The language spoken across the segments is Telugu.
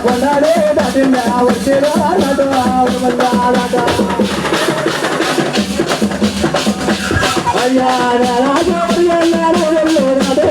కొన్నాడే దాటిందా వచ్చేదా నాతో నాతో అయ్యా రాజు నాతో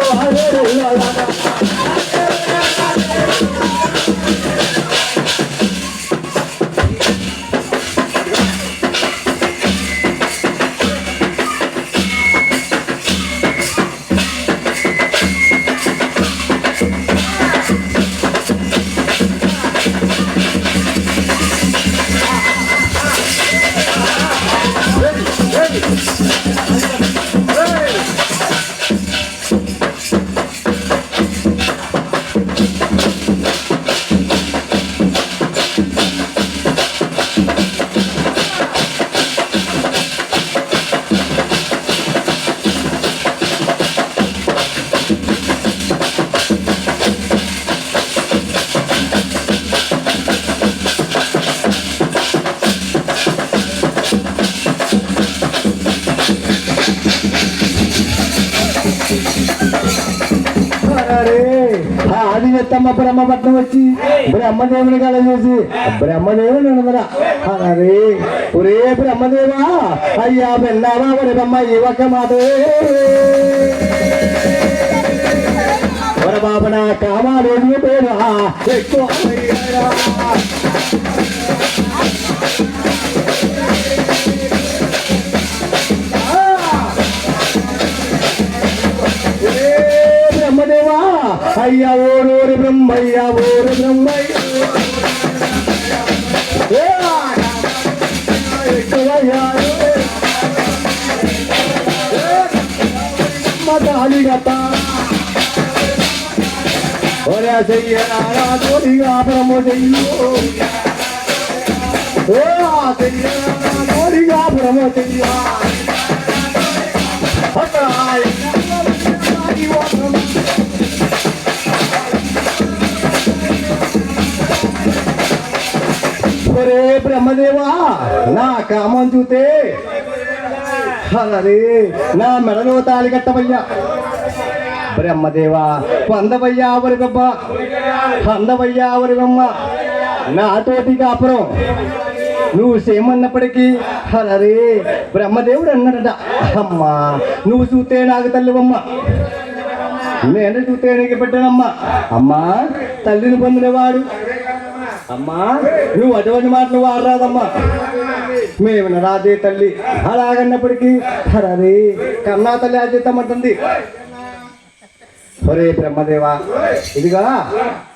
అది చెత్తమ్మ బ్రహ్మపట్నం వచ్చి బ్రహ్మదేవుని కళ చూసి బ్రహ్మదేవుని ఉన్నదరా అరే ఒరే బ్రహ్మదేవా అయ్యా వెళ్ళావా ఒరే బ్రహ్మ ఈ ఒక్క మాట ఒర బాబు నా కామాలు పేరా ఎక్కువ బ్రహ్మదేవా అయ్యా ఓరు బ్రహ్మయ్య ఓరు బ్రహ్మయ్య మతాలిగత ఒరే చెయ్యరా తోడిగా బ్రహ్మ చెయ్యో తోడిగా బ్రహ్మ చెయ్య ఒరే బ్రహ్మదేవా నా కామం చూతే అరే నా మెడలో తాళి కట్టవయ్యా బ్రహ్మదేవా పొందవయ్యా వరి బొబ్బ అందవయ్యా వరి బొమ్మ నాతోటి కాపురం నువ్వు సేమన్నప్పటికీ అరే బ్రహ్మదేవుడు అన్నాడట అమ్మా నువ్వు చూస్తే నాకు తల్లివమ్మ నేను చూస్తే నీకు పెట్టానమ్మా అమ్మా తల్లిని పొందినవాడు అమ్మా నువ్వు అటువంటి మాటలు వాడరాదమ్మా మేము రాదే తల్లి అలాగన్నప్పటికీ అరే కన్నా తల్లి ఆచేద్దామంటుంది ఒరే బ్రహ్మదేవా ఇదిగా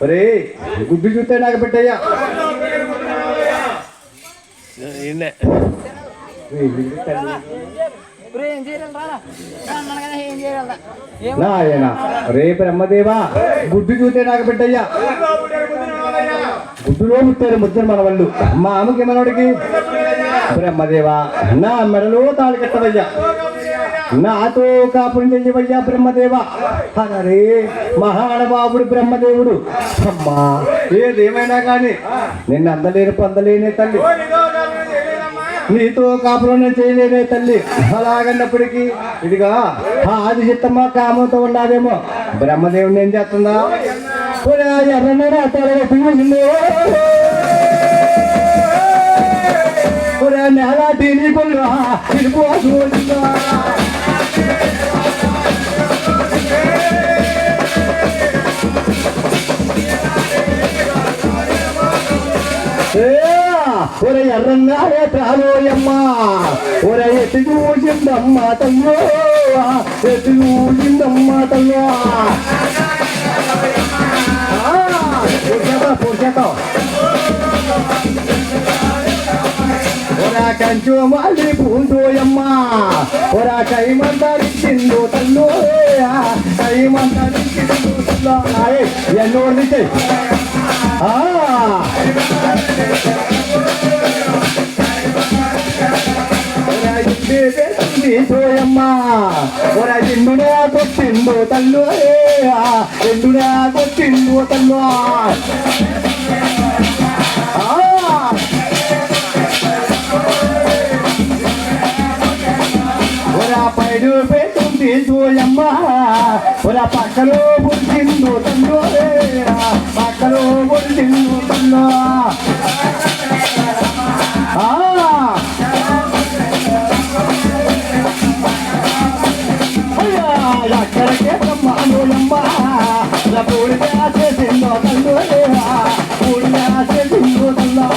ఒరే గుడ్డు చూస్తే నాకు పెట్టయ్యా నాయన రే బ్రహ్మదేవా గుడ్డు చూస్తే నాకు పెట్టయ్యా గుడ్డులో పుట్టారు ముద్దరు మన వాళ్ళు మా అమ్మకి మనోడికి బ్రహ్మదేవా నా మెడలో తాళి కట్టవయ్యా నాతో కాపురం చెయ్యవయ్యా బ్రహ్మదేవా అరే మహానుభావుడు బ్రహ్మదేవుడు అమ్మా ఏదేమైనా కానీ నిన్ను అందలేని పొందలేనే తల్లి నీతో కాపురం నేను చేయలేనే తల్లి అలాగన్నప్పటికీ ఇదిగా ఆది చిత్తమ్మ కామంతో ఉన్నాదేమో బ్రహ్మదేవుని ఏం చేస్తుందా ఎర్రన్నా నేల టీని కొల్లు ఒరే ఎర్రన్నాడే తాలోయమ్మ ఒరే ఎత్తి చూసిందమ్మ తల్లో ఎత్తి చూసిందమ్మ తల్లో ఒరా కంచు మళ్ళీ పూంటోయమ్మ ఒరా కైమంతరిచ్చిందో తల్లో కైమంతరిచ్చిందో తల్లో ఎన్నో సోయమ్మ ఒరా ఎండునా కొట్టిందో తల్లు ఎండునా కొట్టిందో తల్లు ఒరా పైడు పెట్టుంది సోయమ్మ ఒర పక్కలో పుట్టిందో తండ్రో పక్కలో పుట్టిందో తండ్రో అక్కడికే బ్రహ్మాండోయమ్మ పూడిగా చేసిందో తండ్రో పూడిగా చేసిందో తండ్రో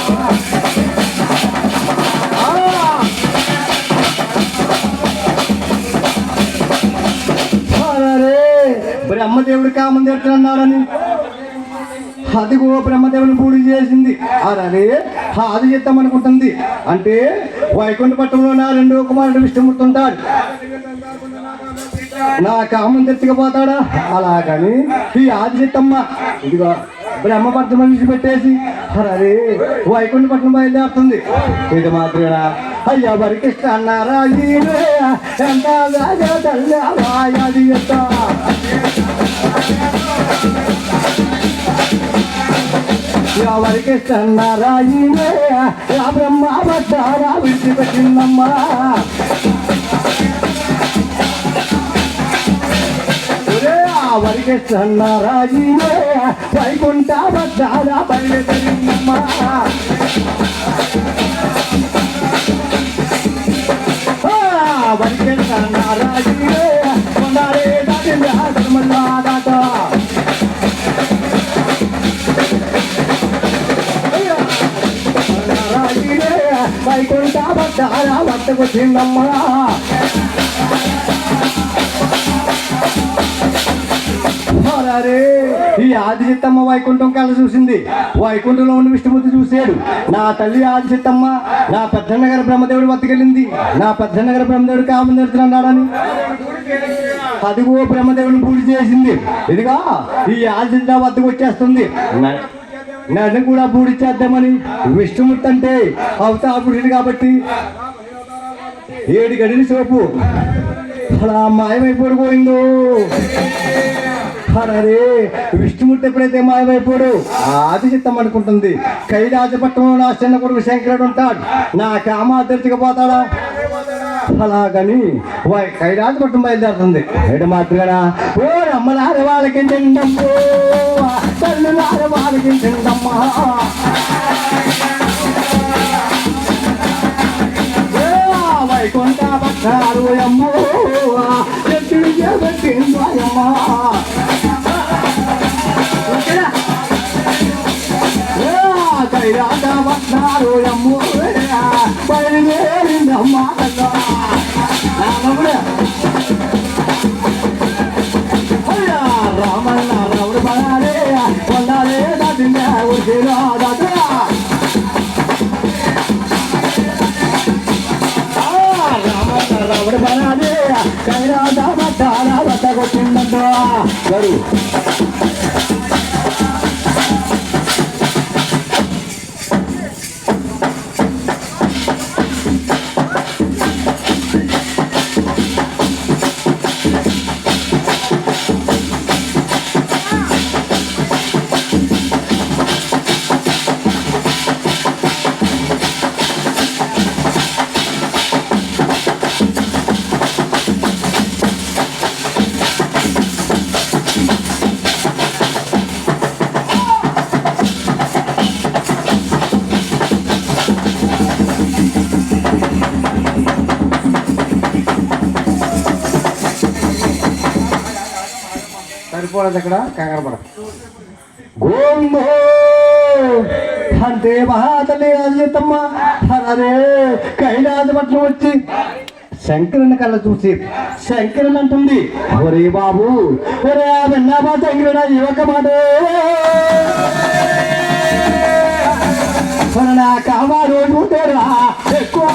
బ్రహ్మదేవుడు కామం తెచ్చున్నాడని అదిగో బ్రహ్మదేవుని పూడి చేసింది అరే అది చేద్దామనుకుంటుంది అంటే వైకుంఠ పట్టణంలో నా రెండో కుమారుడు విష్ణుమూర్తి ఉంటాడు నా కామం తెచ్చుకుపోతాడా అలాగని ఈ ఆదిశక్తమ్మ ఇదిగో బ్రహ్మపట్నం విడిచిపెట్టేసి అరే వైకుంఠ పట్టణం బయలుదేరుతుంది ఇది మాత్రమేనా అయ్యా వరకిష్ట అన్నారా ఎంత వరకిష్ట అన్నారా బ్రహ్మ పట్టారా విడిచిపెట్టిందమ్మా వరకిష్ట అన్నారా వైకుంఠ పట్టారా బయలుదేరిందమ్మా వరకిష్ట అన్నారా కొండారే దాటిందా ధర్మల్లా దాట వైకుంఠ పట్టారా పట్టుకొచ్చిందమ్మా ఈ ఆదిశక్తమ్మ వైకుంఠం కళ్ళ చూసింది వైకుంఠంలో ఉన్న విష్ణుమూర్తి చూశాడు నా తల్లి ఆదిశక్తమ్మ నా పెద్దన్న గారి బ్రహ్మదేవుడు వద్దకెళ్ళింది నా పెద్దన్న గారి బ్రహ్మదేవుడు కామం తెరుతున్నాడని అదిగో బ్రహ్మదేవుడిని పూజ చేసింది ఇదిగా ఈ ఆదిశక్త వద్దకు వచ్చేస్తుంది నన్ను కూడా పూడి చేద్దామని విష్ణుమూర్తి అంటే అవతా పురుషుడు కాబట్టి 7 గడిని సోపు అలా మాయమైపోయిపోయిందో అరే విష్ణుమూర్తి ఎప్పుడైతే మాయమైపోడు ఆదిశక్తం అనుకుంటుంది కైలాసపట్నంలో నా చిన్న కొడుకు శంకరుడు ఉంటాడు నా కామ తెరుచుకుపోతాడా అలాగని కైలాసపట్నం బయలుదేరుతుంది ఎడ మాత్రమేనా ఓ రమ్మలార వాళ్ళకి తిండమ్మో తల్లులార వాళ్ళకి తిండమ్మా వైకుంఠ పట్టారు అమ్మో పెట్టిందమ్మా కైలాస పట్టారు అమ్మో బయలుదేరిందమ్మా రామన్న రాముడు పడాలే పొందాలే దాటిందా ఉడికిరా దాటరా రామన్న రాముడు పడాలే కైలాస పట్టారా వద్దకొచ్చిందంటా గరు సరిపోలేదు అక్కడ కంగారు పడ గోంగో అంటే మహాతల్లి ఆదిశక్తమ్మ అరే కైలాసపట్నం వచ్చి శంకరుని కళ్ళ చూసి శంకరుని అంటుంది ఒరే బాబు ఒరే విన్నామా శంకరుడా యువక మాట నా కామా రోజు ఎక్కువ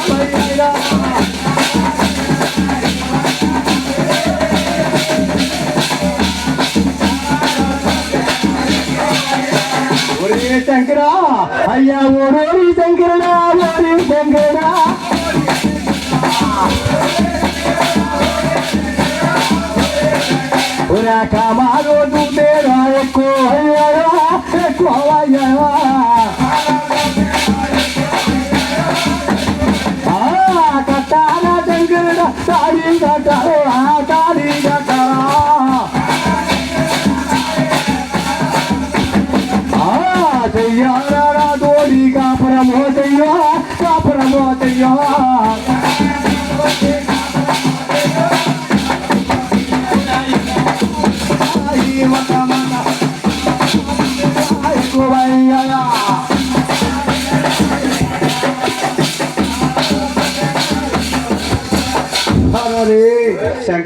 శంకరా అయ్యా ఓరి శంకరడా ఓరి శంకరా ఒరా కామాలో చూపేరా ఎక్కువ అయ్యారా ఎక్కువ అయ్యారా కట్టారా శంకరుడా తాడి కట్టారా తాడి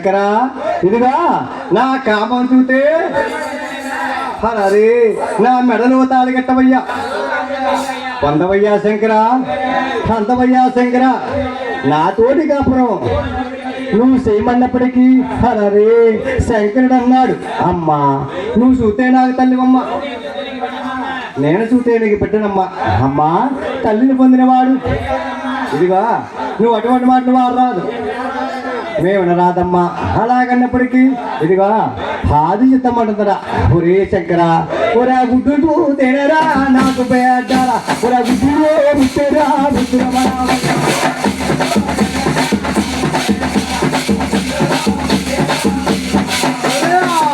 శంకర ఇదిగా నా కామం చూతే అరే నా మెడలో తాళి కట్టవయ్యా పొందవయ్యా శంకర పొందవయ్యా శంకర నాతోటి కాపురం నువ్వు చేయమన్నప్పటికీ అరే శంకరుడు అన్నాడు అమ్మా నువ్వు చూతే నాకు తల్లివమ్మ నేను చూతే నీకు పెట్టనమ్మా అమ్మా తల్లిని పొందినవాడు ఇదిగా నువ్వు అటువంటి మాటలు వాడరాదు మేము రాదమ్మా అలాగన్నప్పటికీ ఇదిగా ఆది చిత్తమంటుందరా ఒరే శంకర ఒరా గుడ్డు తేనరా నాకు పేడారా ఒరా గుడ్డు ముట్టేరా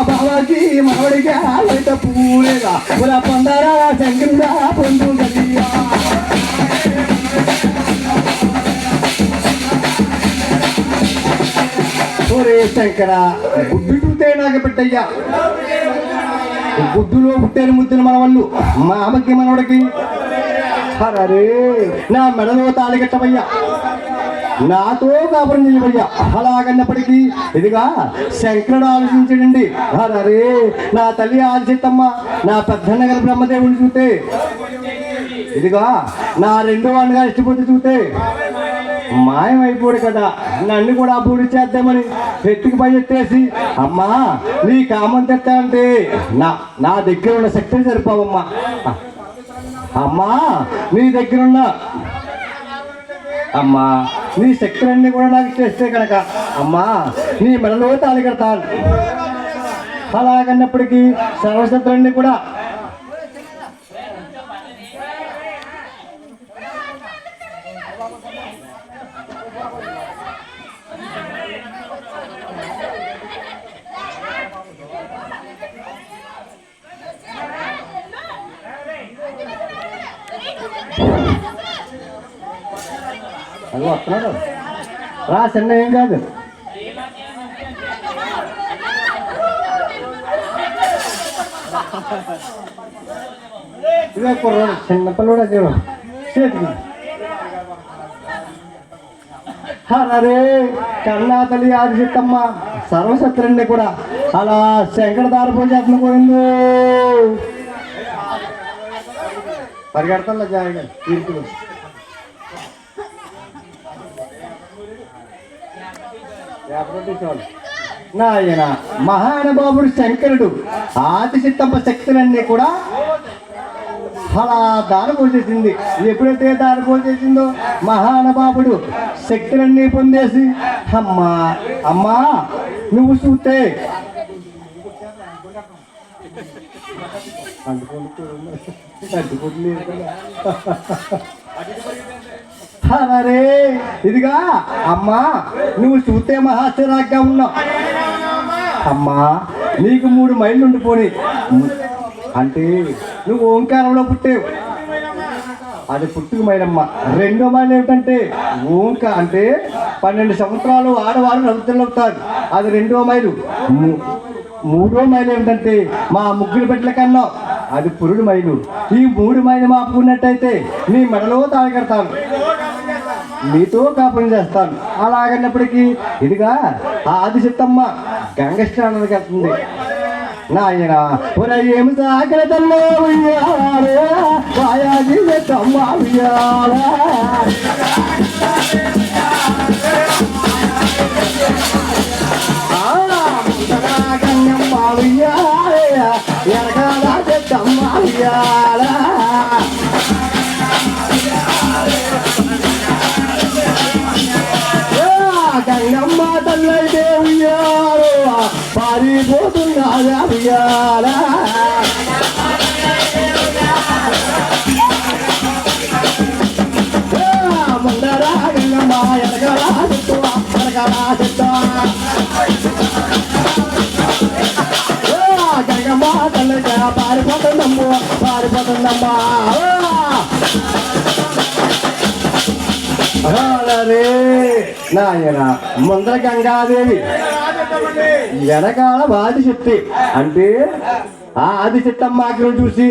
బాబాకి మనవడిగా అయితే పూలేగా ఒరా పొందరా శంకరుడా పొందు గదియా ఒరే శంకర గుడ్డు చూతే నాకు పెట్టయ్యా గుడ్డులో పుట్టారు ముద్దులు మన వాళ్ళు మా అమ్మకి మనవడికి అరే నా మెడలో తాళి కట్టవయ్యా నాతో కాపురం చేయవయ్యా అలాగన్నప్పటికీ ఇదిగా శంకరుడు ఆలోచించడండి అరే నా తల్లి ఆలోచిత్తమ్మ నా పెద్దన్నగారి బ్రహ్మదేవుని చూస్తే ఇదిగా నా రెండో వాడిగా ఇష్టపడి చూస్తే మాయమైపోడు కదా నన్ను కూడా పూడి చేద్దామని ఎత్తుకు పై ఎత్తేసి అమ్మా నీ కామం తెస్తా అంటే నా దగ్గర ఉన్న శక్తిని సరిపోవమ్మా అమ్మా నీ దగ్గరున్న అమ్మా నీ శక్తులన్నీ కూడా నాకు చేస్తే కనుక అమ్మా నీ మెడలో తాళి కడతాను అలాగన్నప్పటికీ సర్వశక్తులన్నీ కూడా అది వస్తున్నాడు రా చిన్న ఏం కాదు ఇదే కుర్రాడు చిన్నపిల్లడు చూడు చేతికి అరే కన్నా తల్లి ఆది చిత్తమ్మ సర్వశత్రుని కూడా అలా శంకర దారిపోయి చేతను పోయింది పరిగెడతా జాయిగా తీర్పులు నాయన మహానుభావుడు శంకరుడు ఆది చిత్తమ్మ శక్తులన్నీ కూడా అలా దారిపోసేసింది ఎప్పుడైతే దారిపోసేసిందో మహానుభావుడు శక్తులన్నీ పొందేసి అమ్మా అమ్మా నువ్వు చూస్తే అరే ఇదిగా అమ్మా నువ్వు చూస్తే మహాశ్చర్యంగా ఉన్నావు అమ్మా నీకు 3 మైళ్ళు ఉండిపోయి అంటే నువ్వు ఓంకారంలో పుట్టావు అది పుట్టుకు మైలమ్మ రెండో మైలు ఏమిటంటే ఓంక అంటే 12 సంవత్సరాలు ఆడవారు నవ్వుతారు అది రెండో మైలు మూడో మైలు ఏమిటంటే మా ముగ్గురు బిడ్డల కన్నా అది పురుడు మైలు ఈ 3 మైలు మాపుకున్నట్టయితే నీ మెడలో తాళి కడతాను మీతో కాపురం చేస్తాను అలాగన్నప్పటికీ ఇదిగా ఆది చిత్తమ్మ గంగ స్నానానికి వెళ్తుంది నాయన ఏమి సాగరదల్లో వాయాది చిత్తమ్మ గంగమ్మ ఎనకాల చిత్తమ్మ గంగమ్మ తల్లైతే ఉయ్యాలో పారిపోతున్నా ఉయ్యాల ముందరా గంగమ్మ ఎనకలా చెట్టు ఎనకలా చెట్టు గంగమ్మ తల్లైతే పారిపోతుందమ్మా అరే నాయన ముందర గంగాదేవి వెనకాల ఆది శక్తి అంటే ఆ ఆది చిత్తమ్మ చూసి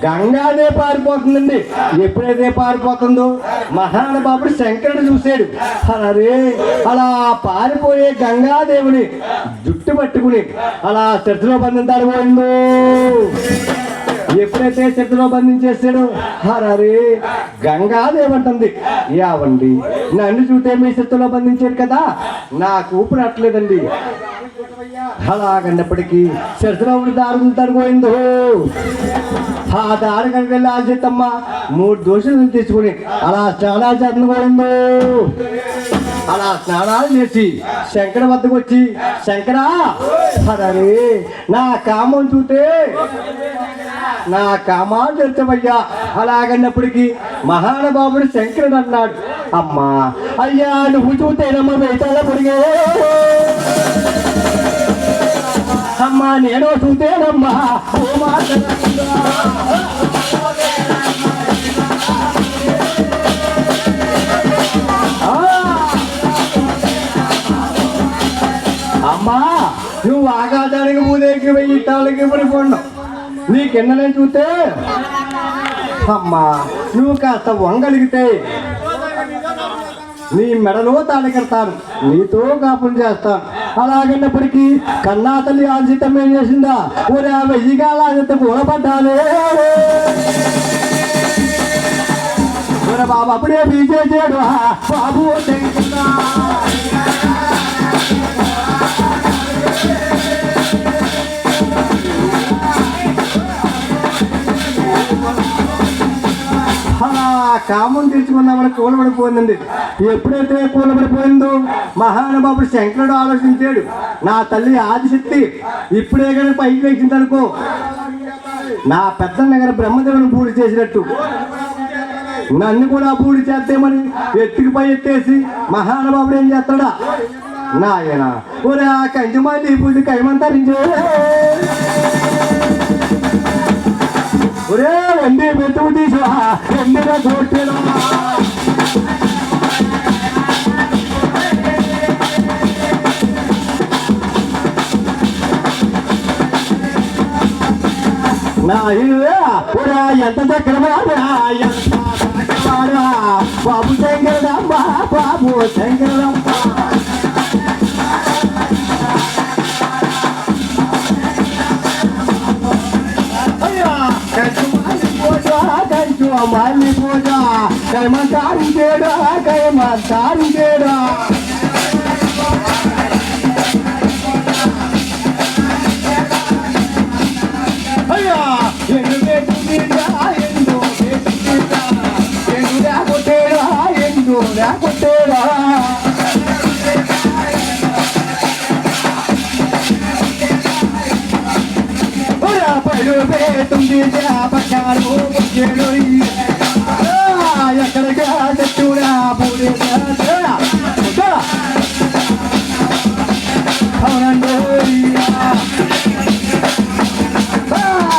గంగాదే పారిపోతుందండి. ఎప్పుడైతే పారిపోతుందో మహానుభావుడు శంకరుడు చూశాడు. అరే అలా పారిపోయే గంగాదేవుని జుట్టు పట్టుకుని అలా చర్చలో బంధించాడు పోయిందో. ఎప్పుడైతే చేతిలో బంధించేసాడు, హరే గంగాదేవి అంటుంది, యావండి నన్ను చూస్తే మీ చేతిలో బంధించారు కదా, నాకు ఊపిరి అట్లేదండి. అలాగన్నప్పటికీ చేతిలో ఉన్న దారి తడిపోయిందో. ఆ దారి కనుక వెళ్ళి ఆ సీతమ్మ 3 దోషులను తీసుకుని అలా స్నానాలు చేతనుకోయిందో. అలా స్నానాలు చేసి శంకర వద్దకు వచ్చి, శంకరా హరే నా కామం చూస్తే నా కామాలు తెచ్చవయ్యా. అలాగన్నప్పటికీ మహానుభావుడు శంకరుడు అన్నాడు, అమ్మా అయ్యా నువ్వు చూతేనమ్మా వెయితాల పొడిగే, అమ్మా నేను చూతేనమ్మా అమ్మా నువ్వు ఆకాశానికి పూదేకి వెయ్యి తాళ్ళకి పడిపోండవు. నీ కిందనే చూస్తే అమ్మా నువ్వు కాస్త వంగలిగితే నీ మెడలో తాళి కడతాను, నీతో కాపురం చేస్తాను. అలాగన్నప్పటికీ కన్నా తల్లి ఆశితం ఏం చేసిందా, ఒరే 1000 కాలాజత కూడబడ్డాలే ఒరే బాబు అప్పుడే బీజేసాడు బాబు. అలా కామం తీర్చుకుందామని కూలబడిపోయిందండి. ఎప్పుడైతే కూలబడిపోయిందో మహానుభావుడు శంకరుడు ఆలోచించాడు, నా తల్లి ఆదిశక్తి ఇప్పుడే కానీ పైకి వేసిందనుకో నా పెద్దన్న గారు బ్రహ్మదేవుని పూడి చేసినట్టు నన్ను కూడా పూడి చేద్దామని ఎత్తుకుపై ఎత్తేసి మహానుభావుడు ఏం చేస్తాడా, నాయన ఒరే ఆ కంచుమాలి పూడి కైమంతరించే ఒరే వెండి మెతుకు తీసా వెండిగా చూడటం. నా ఇల్లు ఎంత చక్రవాడా బాబు శంకరమ్మ బాబు శంకరమ్మ. మళ్ళీ పూజ కైమంతారించేడా కైమంతారించేడా అయ్యా ఎందు లేకొట్టేడా ఎందు లేకొట్టేడా పడు పేతుంది పచ్చారు